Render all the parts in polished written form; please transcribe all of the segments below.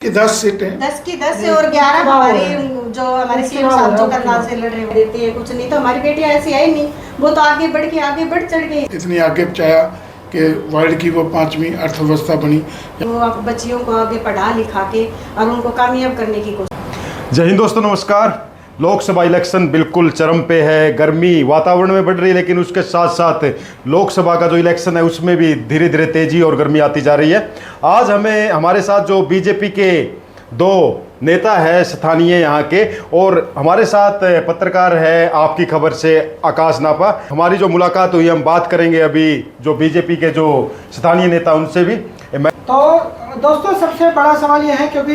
कि 10 सीटें 10 की 10 से और 11 हमारी जो हमारे सीएम साहब जो करनाल से लड़ रहे हैं देती है कुछ नहीं तो हमारी बेटियां ऐसी है ही नहीं। वो तो आगे बढ़ चढ़ गई। इतनी आगे चाहा कि वर्ल्ड की वो 5वीं अर्थव्यवस्था बनी। वो आप बच्चियों को आगे पढ़ा लिखा के और उनको कामयाब करने की कोशिश। जय हिंद दोस्तों, नमस्कार। लोकसभा इलेक्शन बिल्कुल चरम पे है। गर्मी वातावरण में बढ़ रही है, लेकिन उसके साथ साथ लोकसभा का जो इलेक्शन है उसमें भी धीरे धीरे तेजी और गर्मी आती जा रही है। आज हमारे साथ जो बीजेपी के दो नेता है स्थानीय यहाँ के, और हमारे साथ पत्रकार है आपकी खबर से आकाश नापा। हमारी जो मुलाकात हुई हम बात करेंगे अभी जो बीजेपी के जो स्थानीय नेता उनसे भी। तो दोस्तों, सबसे बड़ा सवाल यह है क्योंकि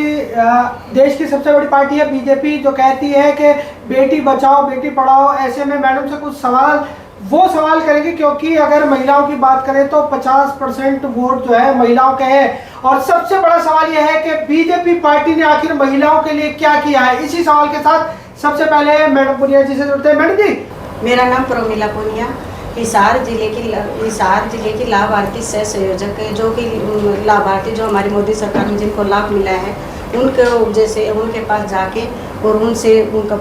देश की सबसे बड़ी पार्टी है बीजेपी, जो कहती है कि बेटी बचाओ बेटी पढ़ाओ। ऐसे में मैडम से कुछ सवाल करेंगे, क्योंकि अगर महिलाओं की बात करें तो 50% वोट जो है महिलाओं के हैं। और सबसे बड़ा सवाल यह है कि बीजेपी पार्टी ने आखिर महिलाओं के लिए क्या किया है। इसी सवाल के साथ सबसे पहले मैडम पुनिया जी से जुड़ते हैं। मैडम जी, मेरा नाम प्रोमिला पुनिया, हिसार जिले की लाभार्थी सह संयोजक है। जो कि लाभार्थी जो हमारी मोदी सरकार में जिनको लाभ मिला है उनके पास जाके और उनसे उनका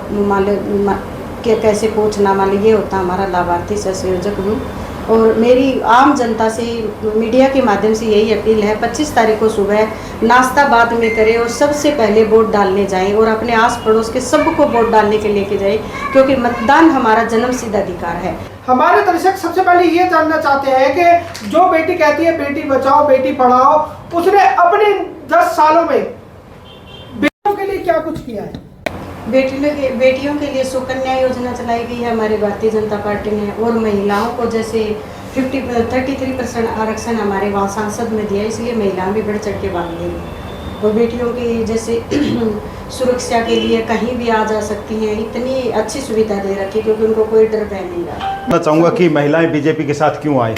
कैसे पूछना ये होता हमारा लाभार्थी सह संयोजक हूँ। और मेरी आम जनता से मीडिया के माध्यम से यही अपील है, 25 तारीख को सुबह नाश्ता बाद में करें और सबसे पहले वोट डालने जाएं और अपने आस पड़ोस के सबको वोट डालने के लेके जाएं, क्योंकि मतदान हमारा जन्मसिद्ध अधिकार है। हमारे दर्शक सबसे पहले ये जानना चाहते हैं कि जो बेटी कहती है बेटी बचाओ बेटी पढ़ाओ, उसने अपने 10 सालों में बेटियों के लिए क्या कुछ किया है? बेटियों के लिए सुकन्या योजना चलाई गई है हमारे भारतीय जनता पार्टी ने। और महिलाओं को जैसे 33% आरक्षण हमारे वहाँ सांसद में दिया, इसलिए महिलाएं भी बढ़ चढ़ के भाग लेंगी। और बेटियों की जैसे सुरक्षा के लिए कहीं भी आ जा सकती हैं, इतनी अच्छी सुविधा दे रखी क्योंकि उनको कोई डर भय नहीं रहा। मैं चाहूँगा कि महिलाएं बीजेपी के साथ क्यों आए।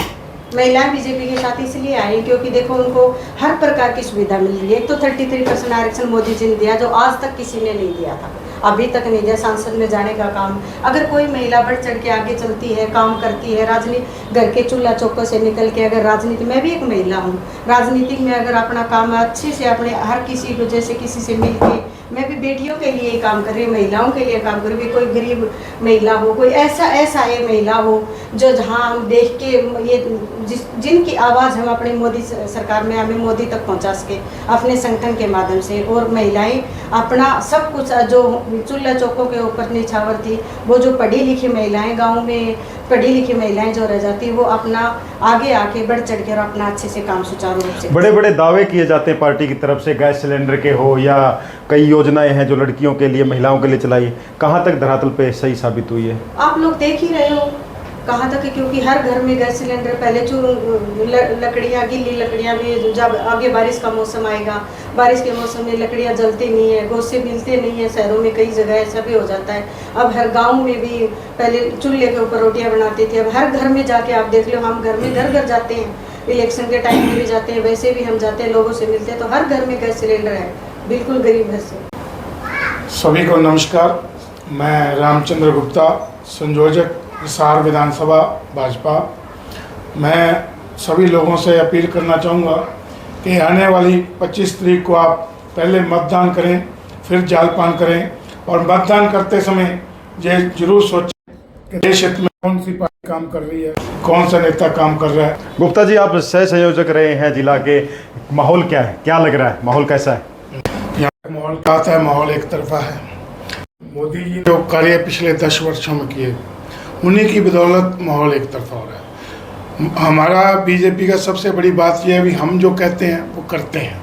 महिलाएं बीजेपी के साथ इसलिए आई क्योंकि देखो उनको हर प्रकार की सुविधा मिल रही है। एक तो 33% आरक्षण मोदी जी ने दिया जो आज तक किसी ने नहीं दिया था, अभी तक नहीं दिया। सांसद में जाने का काम, अगर कोई महिला बढ़ चढ़ के आगे चलती है, काम करती है, राजनीति घर के चूल्हा चौकों से निकल के अगर राजनीति, मैं भी एक महिला हूँ, राजनीति में अगर अपना काम अच्छे से अपने हर किसी को जैसे किसी से मिल के, मैं भी बेटियों के लिए ही काम कर रही हूँ, महिलाओं के लिए काम कर रही हूँ। कोई गरीब महिला हो, कोई ऐसा ये महिला हो जो जहाँ हम देख के ये जिनकी आवाज़ हम अपनी मोदी सरकार में हमें मोदी तक पहुँचा सके अपने संगठन के माध्यम से। और महिलाएं अपना सब कुछ जो चूल्हा चौकों के ऊपर निछावर थी, वो जो पढ़ी लिखी महिलाएं, गाँव में पढ़ी लिखी महिलाएं जो रह जाती, वो अपना आगे आके बढ़ चढ़ के और अपना अच्छे से काम सुचारू रूप से। बड़े बड़े दावे किए जाते हैं पार्टी की तरफ से, गैस सिलेंडर के हो या कई योजनाएं हैं जो लड़कियों के लिए महिलाओं के लिए चलाई, कहाँ तक धरातल पे सही साबित हुई है? आप लोग देख ही रहे हो कहाँ तक है, क्योंकि हर घर में गैस सिलेंडर पहले लकड़ियाँ, गीली लकड़ियाँ भी, जब आगे बारिश का मौसम आएगा, बारिश के मौसम में लकड़ियाँ जलती नहीं है, गोसे मिलते नहीं है। शहरों में कई जगह ऐसा भी हो जाता है। अब हर गांव में भी पहले चूल्हे के ऊपर रोटियां बनाते थे, अब हर घर में जाके आप देख लो, हम घर में घर जाते हैं, इलेक्शन के टाइम में भी जाते हैं, वैसे भी हम जाते हैं, लोगों से मिलते हैं, तो हर घर में गैस सिलेंडर है, बिल्कुल गरीब घर से। सभी को नमस्कार। मैं रामचंद्र गुप्ता, संयोजक हिसार विधानसभा भाजपा। मैं सभी लोगों से अपील करना चाहूँगा कि आने वाली 25 तारीख को आप पहले मतदान करें, फिर जलपान करें, और मतदान करते समय ये जरूर सोचें कि देश हित में कौन सी पार्टी काम कर रही है, कौन सा नेता काम कर रहा है। गुप्ता जी, आप सह संयोजक रहे हैं जिला के, माहौल क्या है, क्या लग रहा है, माहौल कैसा है? यहाँ का माहौल क्या आता है, माहौल एक तरफा है। मोदी जी जो कार्य पिछले 10 वर्षों में किए, उन्हीं की बदौलत माहौल एक तरफा हो रहा है। हमारा बीजेपी का सबसे बड़ी बात यह है भी हम जो कहते हैं वो करते हैं।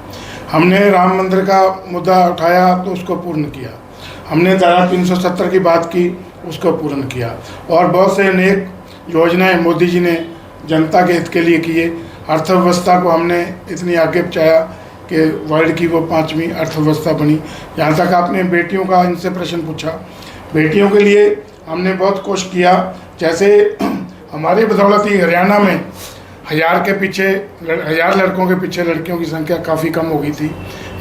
हमने राम मंदिर का मुद्दा उठाया तो उसको पूर्ण किया, हमने धारा 370 की बात की, उसको पूर्ण किया, और बहुत से अनेक योजनाएं मोदी जी ने जनता के हित के लिए किए। अर्थव्यवस्था को हमने इतनी आगे पहुँचाया कि वर्ल्ड की वो 5वीं अर्थव्यवस्था बनी। यहाँ तक आपने बेटियों का इनसे प्रश्न पूछा, बेटियों के लिए हमने बहुत कोशिश किया। जैसे हमारी बदौलत ही हरियाणा में 1000 लड़कों के पीछे लड़कियों की संख्या काफ़ी कम हो गई थी।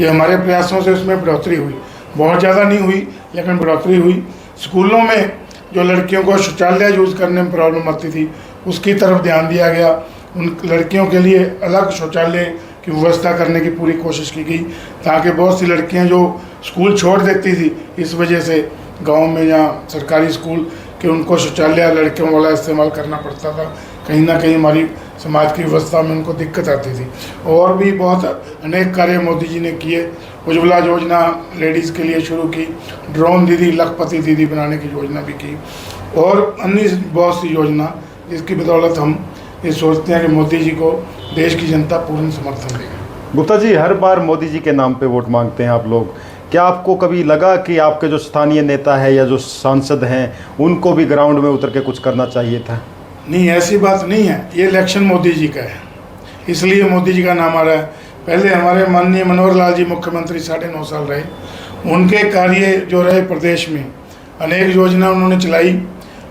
ये हमारे प्रयासों से उसमें बढ़ोतरी हुई, बहुत ज़्यादा नहीं हुई लेकिन बढ़ोतरी हुई। स्कूलों में जो लड़कियों को शौचालय यूज़ करने में प्रॉब्लम आती थी, उसकी तरफ ध्यान दिया गया। उन लड़कियों के लिए अलग शौचालय की व्यवस्था करने की पूरी कोशिश की गई, ताकि बहुत सी लड़कियां जो स्कूल छोड़ देती थी इस वजह से गांव में या सरकारी स्कूल कि उनको शौचालय लड़कियों वाला इस्तेमाल करना पड़ता था, कहीं ना कहीं हमारी समाज की व्यवस्था में उनको दिक्कत आती थी। और भी बहुत अनेक कार्य मोदी जी ने किए। उज्ज्वला योजना लेडीज़ के लिए शुरू की, ड्रोन दीदी लखपति दीदी बनाने की योजना भी की, और अन्य बहुत सी योजना जिसकी बदौलत हम ये सोचते हैं कि मोदी जी को देश की जनता पूर्ण समर्थन देगी। गुप्ता जी, हर बार मोदी जी के नाम पे वोट मांगते हैं आप लोग, क्या आपको कभी लगा कि आपके जो स्थानीय नेता है या जो सांसद हैं उनको भी ग्राउंड में उतर के कुछ करना चाहिए था? नहीं, ऐसी बात नहीं है। ये इलेक्शन मोदी जी का है, इसलिए मोदी जी का नाम आ रहा है। पहले हमारे माननीय मनोहर लाल जी मुख्यमंत्री 9.5 साल रहे, उनके कार्य जो रहे प्रदेश में, अनेक योजना उन्होंने चलाई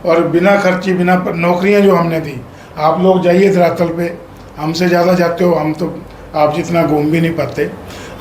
और बिना खर्ची बिना नौकरियां जो हमने दी। आप लोग जाइए धरातल पे, हमसे ज़्यादा जाते हो, हम तो आप जितना घूम भी नहीं पाते।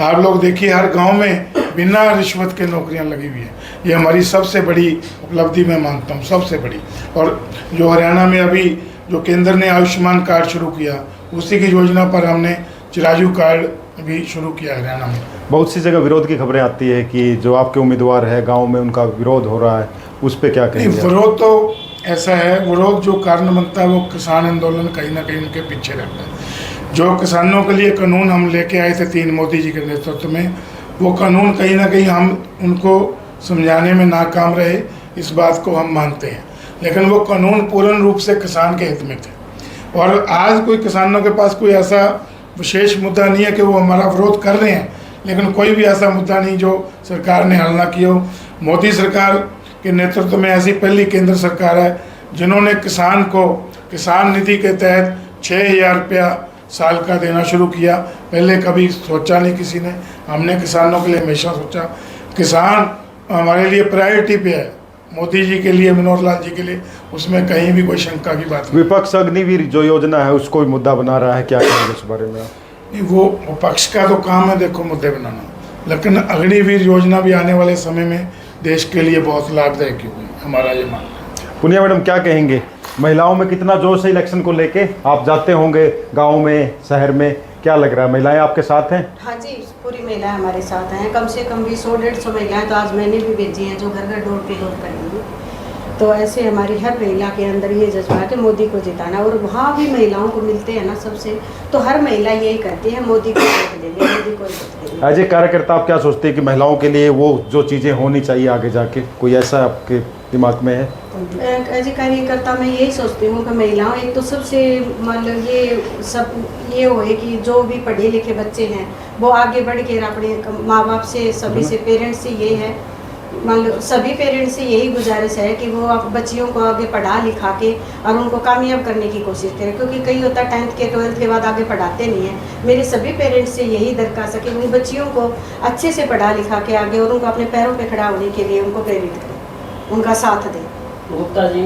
आप लोग देखिए हर गांव में बिना रिश्वत के नौकरियां लगी हुई है। ये हमारी सबसे बड़ी उपलब्धि मैं मानता हूँ, सबसे बड़ी। और जो हरियाणा में अभी जो केंद्र ने आयुष्मान कार्ड शुरू किया, उसी की योजना पर हमने चिरायु कार्ड भी शुरू किया हरियाणा में। बहुत सी जगह विरोध की खबरें आती है कि जो आपके उम्मीदवार है गांव में उनका विरोध हो रहा है, उस पर क्या कहेंगे? विरोध तो ऐसा है, विरोध जो कारण बनता है वो किसान आंदोलन कहीं ना कहीं उनके पीछे रहता है। जो किसानों के लिए कानून हम लेके आए थे 3 मोदी जी के नेतृत्व में, वो कानून कहीं ना कहीं हम उनको समझाने में नाकाम रहे, इस बात को हम मानते हैं। लेकिन वो कानून पूर्ण रूप से किसान के हित में थे। और आज कोई किसानों के पास कोई ऐसा विशेष मुद्दा नहीं है कि वो हमारा विरोध कर रहे हैं, लेकिन कोई भी ऐसा मुद्दा नहीं जो सरकार ने हल ना किया हो। मोदी सरकार के नेतृत्व में ऐसी पहली केंद्र सरकार है जिन्होंने किसान को किसान निधि के तहत 6,000 रुपया साल का देना शुरू किया। पहले कभी सोचा नहीं किसी ने, हमने किसानों के लिए हमेशा सोचा। किसान हमारे लिए प्रायोरिटी पे है, मोदी जी के लिए, मनोहर लाल जी के लिए, उसमें कहीं भी कोई शंका की बात नहीं। विपक्ष अग्निवीर जो योजना है उसको भी मुद्दा बना रहा है, क्या कहेंगे इस बारे में? नहीं, वो विपक्ष का तो काम है देखो मुद्दे बनाना, लेकिन अग्निवीर योजना भी आने वाले समय में देश के लिए बहुत लाभदायक होगी, हमारा ये मानना है। पुनिया मैडम, क्या कहेंगे? महिलाओं में कितना जोश है इलेक्शन को लेके? आप जाते होंगे गांव में, शहर में, क्या लग रहा है, महिलाएं आपके साथ हैं? हाँ जी, पूरी महिलाएं हमारे साथ हैं। कम से कम भी 100-150 महिलाएं तो आज मैंने भी भेजी हैं जो घर घर डोर पे डोर करेंगी। तो ऐसे हमारी हर महिला के अंदर ये जज्बा है कि मोदी को जिताना। और वहाँ भी महिलाओं को मिलते हैं ना सबसे, तो हर महिला यही कहती है मोदी को वोट देंगे, मोदी को वोट देंगे। एज ए कार्यकर्ता आप क्या सोचते हैं कि महिलाओं के लिए वो जो चीज़ें होनी चाहिए आगे जाके, कोई ऐसा आपके दिमाग में है? एज ए कार्यकर्ता मैं यही सोचती हूँ कि महिलाओं एक तो सबसे मतलब ये होए कि जो भी पढ़े लिखे बच्चे हैं वो आगे बढ़ के अपने माँ बाप से, सभी से, पेरेंट्स से ये है, मतलब सभी पेरेंट्स से यही गुजारिश है कि वो आप बच्चियों को आगे पढ़ा लिखा के और उनको कामयाब करने की कोशिश करें। क्योंकि कई होता है 10th के 12th के बाद आगे पढ़ाते नहीं हैं। मेरे सभी पेरेंट्स से यही दरखास्त है कि उन बच्चियों को अच्छे से पढ़ा लिखा के आगे और उनको अपने पैरों पर खड़ा होने के लिए उनको प्रेरित करें, उनका साथ दें। गुप्ता जी,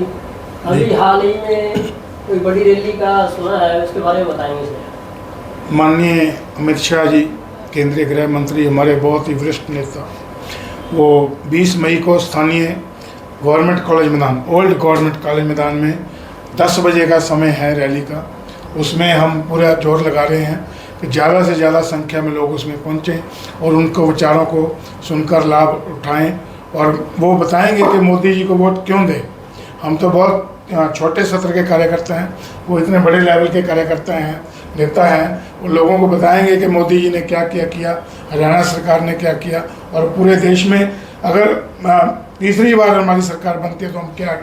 अभी हाल ही में कोई बड़ी रैली का सुना है, उसके बारे में बताएंगे सर? माननीय अमित शाह जी, केंद्रीय गृह मंत्री, हमारे बहुत ही वरिष्ठ नेता, वो 20 मई को स्थानीय गवर्नमेंट कॉलेज मैदान, ओल्ड गवर्नमेंट कॉलेज मैदान में 10 बजे का समय है रैली का। उसमें हम पूरा जोर लगा रहे हैं कि ज़्यादा से ज़्यादा संख्या में लोग उसमें पहुँचें और उनको विचारों को सुनकर लाभ उठाएं और वो बताएंगे कि मोदी जी को वोट क्यों दें। हम तो बहुत छोटे सत्र के कार्यकर्ता हैं, वो इतने बड़े लेवल के कार्यकर्ता हैं, नेता हैं। उन लोगों को बताएंगे कि मोदी जी ने क्या क्या किया, हरियाणा सरकार ने क्या किया, और पूरे देश में अगर तीसरी बार हमारी सरकार बनती है तो हम क्या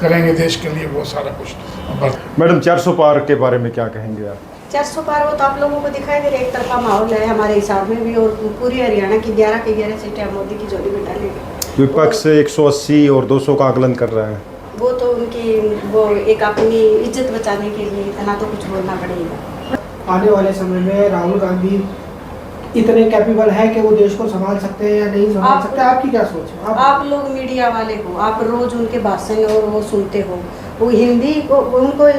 करेंगे देश के लिए, वो सारा कुछ। मैडम, 400 पार के बारे में क्या कहेंगे आप? 400 पार वो तो आप लोगों को दिखाई दे रहा है, एक तरफा माहौल है हमारे हिसाब में भी, और पूरी हरियाणा की 11 के 11 सीटें हम मोदी की झोली में डालेंगे। विपक्ष 180 और 200 का आकलन कर रहा है। वो तो उनकी वो एक अपनी इज्जत बचाने के लिए इतना तो कुछ बोलना पड़ेगा। आने वाले समय में राहुल गांधी इतने कैपेबल है कि वो देश को संभाल सकते हैं या नहीं संभाल सकते, आपकी क्या सोच है? आप लोग मीडिया वाले हो, आप रोज उनके भाषण और वो सुनते हो, वो हिंदी को उनको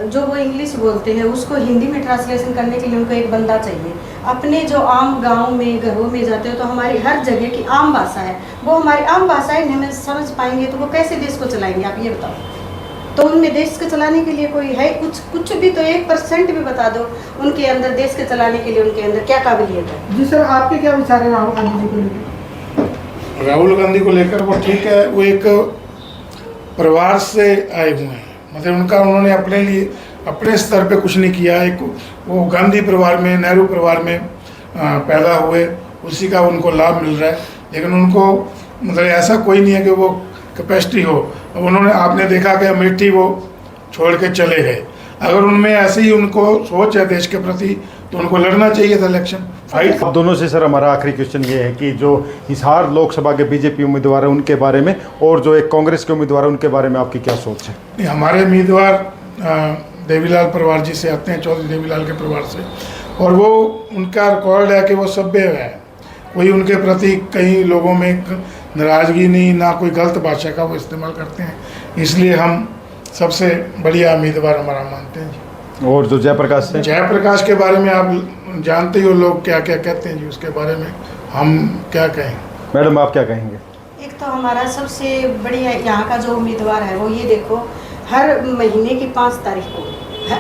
जो वो इंग्लिश बोलते हैं उसको हिंदी में ट्रांसलेशन करने के लिए उनको एक बंदा चाहिए। अपने जो आम गांव में घरों में जाते हो तो हमारी हर जगह की आम भाषा है, वो हमारी आम भाषा है, हमें समझ पाएंगे तो वो कैसे देश को चलाएंगे, आप ये बताओ। तो उनमें देश को चलाने के लिए कोई है कुछ भी, तो 1% भी बता दो उनके अंदर देश के चलाने के लिए उनके अंदर क्या काबिलियत है। जी सर, आपके क्या विचार है राहुल गांधी जी को लेकर? राहुल गांधी को लेकर वो ठीक है, वो एक परिवार से आए हुए हैं, मतलब उन्होंने अपने लिए अपने स्तर पे कुछ नहीं किया। एक वो गांधी परिवार में, नेहरू परिवार में पैदा हुए, उसी का उनको लाभ मिल रहा है, लेकिन उनको मतलब ऐसा कोई नहीं है कि वो कैपेसिटी हो। अब उन्होंने, आपने देखा कि अमेठी वो छोड़ के चले गए। अगर उनमें ऐसे ही उनको सोच है देश के प्रति, तो उनको लड़ना चाहिए था इलेक्शन फाइट। आप दोनों से सर हमारा आखिरी क्वेश्चन ये है कि जो हिसार लोकसभा के बीजेपी उम्मीदवार है उनके बारे में, और जो एक कांग्रेस के उम्मीदवार है उनके बारे में आपकी क्या सोच है? हमारे उम्मीदवार देवीलाल परिवार जी से आते हैं, चौधरी देवीलाल के परिवार से, और वो उनका रिकॉर्ड है कि वो सभ्य है, कोई उनके प्रति कई लोगों में नाराज़गी नहीं, ना कोई गलत भाषा का वो इस्तेमाल करते हैं, इसलिए हम सबसे बढ़िया उम्मीदवार हमारा मानते हैं जी। और जो जयप्रकाश से? जयप्रकाश के बारे में आप जानते ही हो लोग क्या क्या कहते हैं जी, उसके बारे में हम क्या कहें। मैडम आप क्या कहेंगे? एक तो हमारा सबसे बढ़िया यहाँ का जो उम्मीदवार है वो ये देखो, हर महीने की 5 तारीख को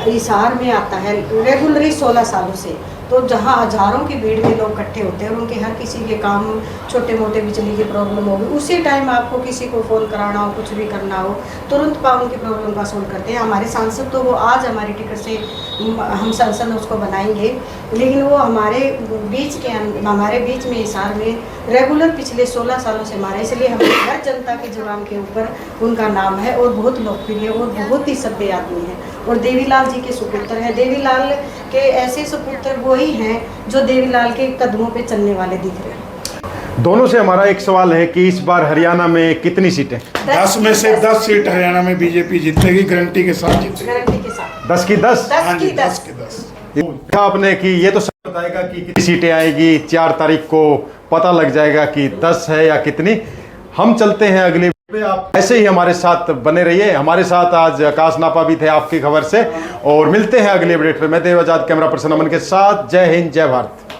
हिसार में आता है रेगुलरली 16 सालों से, तो जहाँ हजारों की भीड़ में लोग इकट्ठे होते हैं और उनके हर किसी के काम, छोटे मोटे बिजली की प्रॉब्लम होगी, उसी टाइम आपको किसी को फ़ोन कराना हो, कुछ भी करना हो, तुरंत उनकी प्रॉब्लम का सोल्व करते हैं। हमारे सांसद तो वो आज हमारी टिकट से हम सांसद उसको बनाएंगे, लेकिन वो हमारे बीच में हिसार में रेगुलर पिछले 16 सालों से हमारे, इसलिए हमारे हर जनता की जुबान के ऊपर उनका नाम है और बहुत लोकप्रिय और बहुत ही सभ्य आदमी है, और देवीलाल जी के सुपुत्र हैं। देवीलाल के ऐसे सुपुत्र वो ही हैं जो देवीलाल के कदमों पे चलने वाले दिख रहे हैं। दोनों से हमारा एक सवाल है कि इस बार हरियाणा में कितनी सीटें? 10 में से 10 सीट हरियाणा में बीजेपी जीतेगी, गारंटी के साथ जीतेगी। गारंटी के साथ 10 की 10? हाँ जी, 10 10 के 10। देखा आपने कि ये तो सब बताएगा कि कितनी सीटें आएगी, 4 तारीख को पता लग जाएगा कि 10 है या कितनी। हम चलते हैं अगले पे, आप ऐसे ही हमारे साथ बने रहिए। हमारे साथ आज आकाश नापा भी थे आपकी खबर से, और मिलते हैं अगले अपडेट पे। मैं देव आजाद, कैमरा पर्सन अमन के साथ। जय हिंद, जय भारत।